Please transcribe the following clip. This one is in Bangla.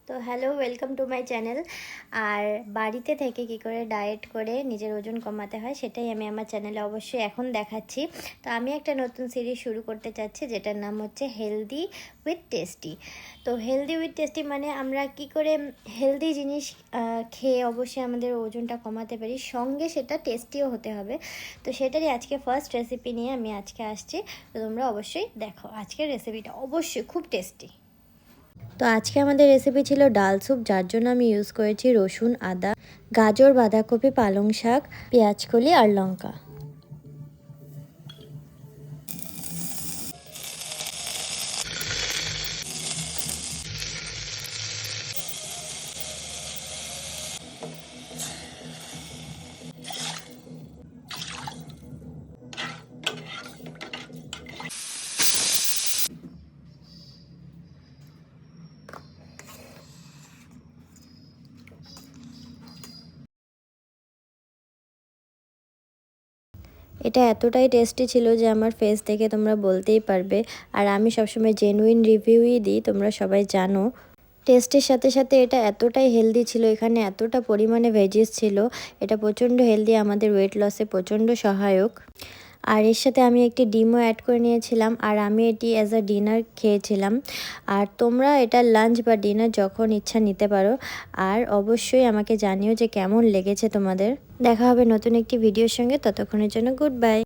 তো hello, welcome to my channel. আর বাড়িতে থেকে কি করে ডায়েট করে নিজের ওজন কমাতে হয় সেটাই আমি আমার চ্যানেলে অবশ্যই এখন দেখাচ্ছি। তো আমি একটা নতুন সিরিজ শুরু করতে চাচ্ছি যেটার নাম হচ্ছে হেলদি উইথ টেস্টি। তো হেলদি উইথ টেস্টি মানে আমরা কি করে হেলদি জিনিস খেয়ে অবশ্যই আমাদের ওজনটা কমাতে পারি, সঙ্গে সেটা টেস্টিও হতে হবে। তো সেটারই আজকে ফার্স্ট রেসিপি নিয়ে আমি আজকে আসছি। তো তোমরা অবশ্যই দেখো আজকের রেসিপিটা, অবশ্যই খুব টেস্টি। তো আজকে আমাদের রেসিপি ছিল ডাল স্যুপ, যার জন্য আমি ইউজ করেছি রসুন, আদা, গাজর, বাঁধাকপি, পালং শাক, পেঁয়াজকলি আর লঙ্কা। এটা এতটাই টেস্টি ছিল যে আমার ফেস দেখে তোমরা বলতেই পারবে। আর আমি সবসময় জেনুইন রিভিউই দিই, তোমরা সবাই জানো। টেস্টের সাথে সাথে এটা এতটাই হেলদি ছিল, এখানে এতটা পরিমাণে ভেজিস ছিল, এটা প্রচণ্ড হেলদি, আমাদের ওয়েট লসে প্রচণ্ড সহায়ক। আর এর সাথে আমি একটি ডিমও অ্যাড করে নিয়েছিলাম, আর আমি এটি অ্যাজ আ ডিনার খেয়েছিলাম। আর তোমরা এটা লাঞ্চ বা ডিনার যখন ইচ্ছা নিতে পারো। আর অবশ্যই আমাকে জানিও যে কেমন লেগেছে তোমাদের। দেখা হবে নতুন একটি ভিডিওর সঙ্গে, ততক্ষণের জন্য গুড বাই।